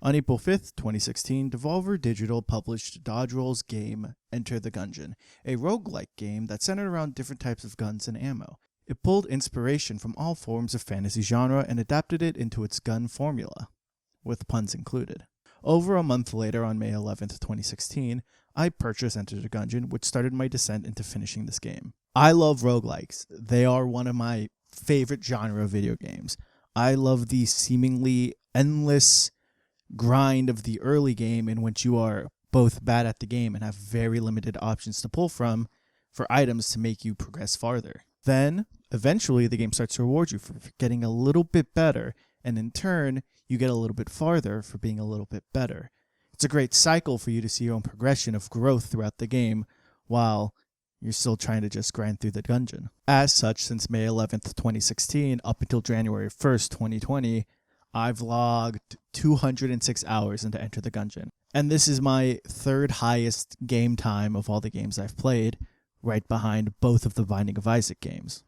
On April 5th, 2016, Devolver Digital published Dodge Roll's game Enter the Gungeon, a roguelike game that centered around different types of guns and ammo. It pulled inspiration from all forms of fantasy genre and adapted it into its gun formula, with puns included. Over a month later, on May 11th, 2016, I purchased Enter the Gungeon, which started my descent into finishing this game. I love roguelikes. They are one of my favorite genre of video games. I love the seemingly endless grind of the early game in which you are both bad at the game and have very limited options to pull from for items to make you progress farther. Then, eventually, the game starts to reward you for getting a little bit better, and in turn, you get a little bit farther for being a little bit better. It's a great cycle for you to see your own progression of growth throughout the game while you're still trying to just grind through the dungeon. As such, since May 11th, 2016, up until January 1st, 2020, I've logged 206 hours into Enter the Gungeon. And this is my third highest game time of all the games I've played, right behind both of the Binding of Isaac games.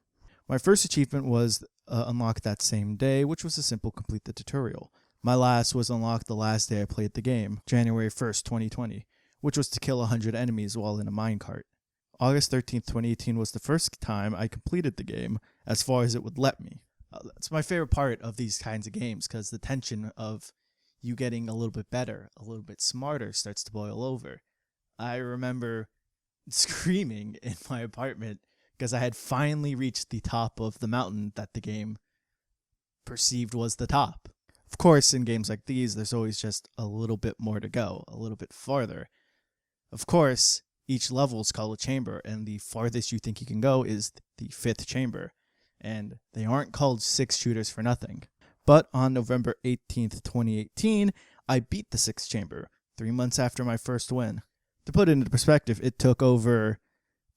My first achievement was unlocked that same day, which was a simple complete the tutorial. My last was unlocked the last day I played the game, January 1st, 2020, which was to kill 100 enemies while in a minecart. August 13th, 2018 was the first time I completed the game, as far as it would let me. That's my favorite part of these kinds of games, because the tension of you getting a little bit better, a little bit smarter starts to boil over. I remember screaming in my apartment because I had finally reached the top of the mountain that the game perceived was the top. Of course, in games like these, there's always just a little bit more to go, a little bit farther. Of course, each level is called a chamber, and the farthest you think you can go is the 5th chamber. And they aren't called 6 shooters for nothing. But on November 18th, 2018, I beat the 6th chamber, 3 months after my first win. To put it into perspective, it took over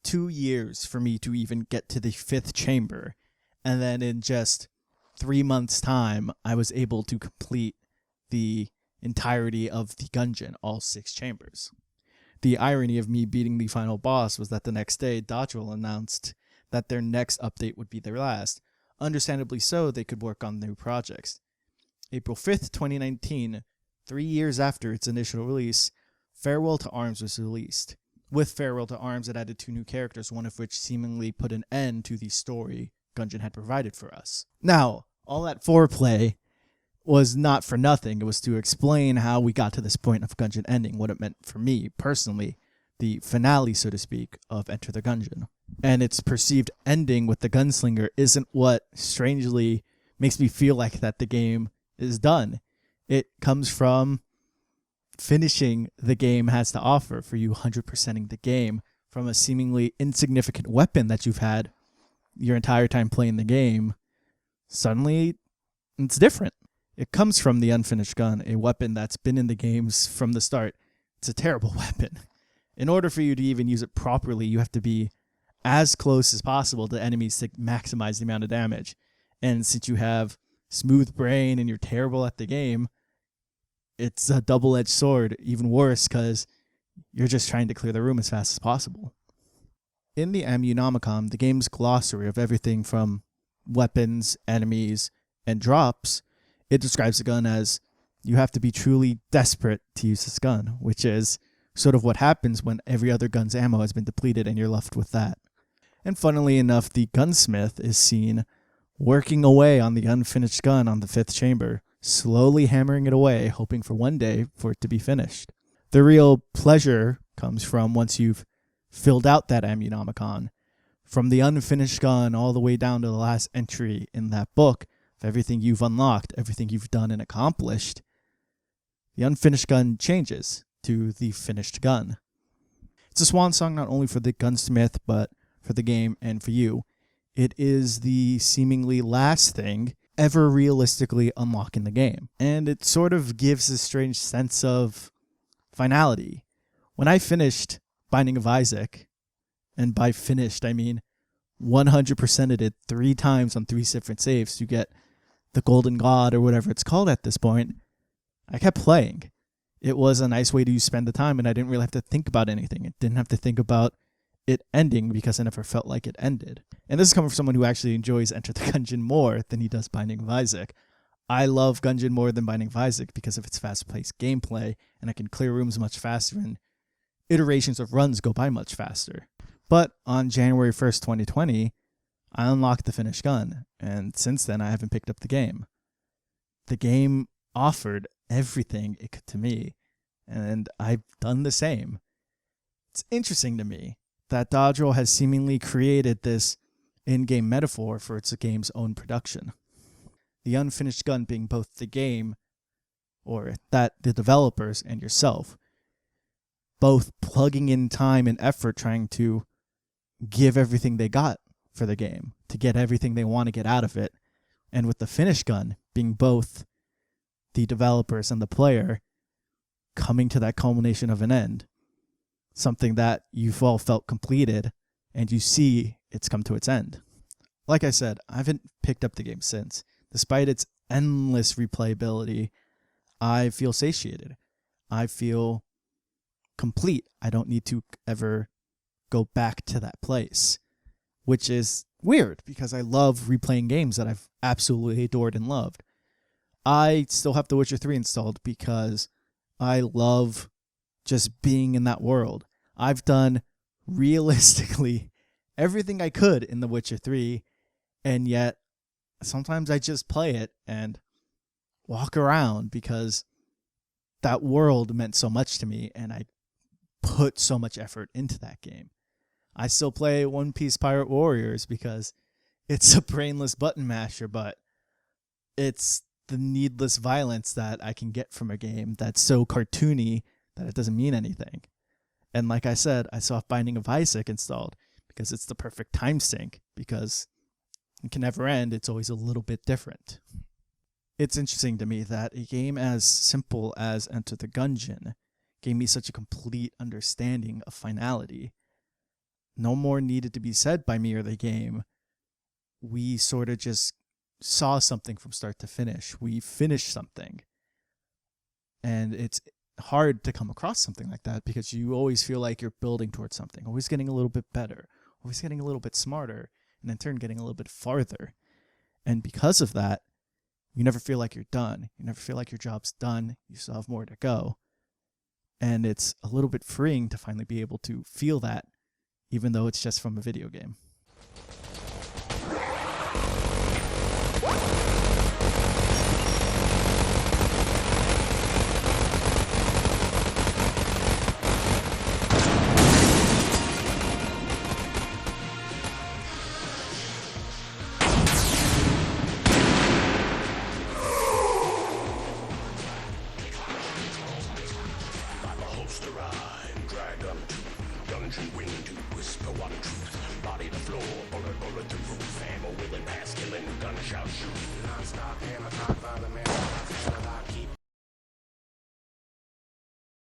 2 years for me to even get to the 5th chamber. And then in just 3 months' time, I was able to complete the entirety of the Gungeon, all 6 chambers. The irony of me beating the final boss was that the next day, Dodge Roll announced that their next update would be their last. Understandably so, they could work on new projects. April 5th, 2019, 3 years after its initial release, Farewell to Arms was released. With Farewell to Arms, it added 2 new characters, one of which seemingly put an end to the story Gungeon had provided for us. Now, all that foreplay was not for nothing. It was to explain how we got to this point of Gungeon ending, what it meant for me, personally, the finale, so to speak, of Enter the Gungeon. And its perceived ending with the gunslinger isn't what strangely makes me feel like that the game is done. It comes from finishing the game has to offer, for you 100%ing the game from a seemingly insignificant weapon that you've had your entire time playing the game. Suddenly, it's different. It comes from the unfinished gun, a weapon that's been in the games from the start. It's a terrible weapon. In order for you to even use it properly, you have to be as close as possible to enemies to maximize the amount of damage. And since you have smooth brain and you're terrible at the game, it's a double-edged sword, even worse because you're just trying to clear the room as fast as possible. In the Ammonomicon, the game's glossary of everything from weapons, enemies, and drops, it describes the gun as you have to be truly desperate to use this gun, which is sort of what happens when every other gun's ammo has been depleted and you're left with that. And funnily enough, the gunsmith is seen working away on the unfinished gun on the 5th chamber, slowly hammering it away, hoping for one day for it to be finished. The real pleasure comes from once you've filled out that Ammonomicon, from the unfinished gun all the way down to the last entry in that book, of everything you've unlocked, everything you've done and accomplished, the unfinished gun changes to the finished gun. It's a swan song not only for the gunsmith, but for the game and for you. It is the seemingly last thing ever realistically unlock in the game. And it sort of gives a strange sense of finality. When I finished Binding of Isaac, and by finished I mean 100%ed it 3 times on 3 different saves to get the Golden God or whatever it's called at this point, I kept playing. It was a nice way to spend the time, and I didn't really have to think about anything. It didn't have to think about it ending because I never felt like it ended. And this is coming from someone who actually enjoys Enter the Gungeon more than he does Binding of Isaac. I love Gungeon more than Binding of Isaac because of its fast-paced gameplay, and I can clear rooms much faster, and iterations of runs go by much faster. But on January 1st, 2020, I unlocked the finished gun, and since then I haven't picked up the game. The game offered everything it could to me, and I've done the same. It's interesting to me that Dodge Roll has seemingly created this in-game metaphor for its game's own production. The unfinished gun being both the game, or that the developers and yourself, both plugging in time and effort trying to give everything they got for the game, to get everything they want to get out of it, and with the finished gun being both the developers and the player coming to that culmination of an end, something that you've all felt completed, and you see it's come to its end. Like I said, I haven't picked up the game since. Despite its endless replayability, I feel satiated. I feel complete. I don't need to ever go back to that place, which is weird because I love replaying games that I've absolutely adored and loved. I still have The Witcher 3 installed because I love just being in that world. I've done realistically everything I could in The Witcher 3, and yet sometimes I just play it and walk around because that world meant so much to me and I put so much effort into that game. I still play One Piece Pirate Warriors because it's a brainless button masher, but it's the needless violence that I can get from a game that's so cartoony that it doesn't mean anything. And like I said, I still have Binding of Isaac installed because it's the perfect time sink, because it can never end. It's always a little bit different. It's interesting to me that a game as simple as Enter the Gungeon gave me such a complete understanding of finality. No more needed to be said by me or the game. We sort of just saw something from start to finish. We finished something. And it's hard to come across something like that because you always feel like you're building towards something, always getting a little bit better, always getting a little bit smarter, and in turn getting a little bit farther. And because of that, you never feel like you're done. You never feel like your job's done. You still have more to go. And it's a little bit freeing to finally be able to feel that, even though it's just from a video game. Gungeon wing to whisper one truth. Body to floor, bullet, bullet to roof. Ammo wheeling past, killing, gunshot shoot. Non-stop hammer,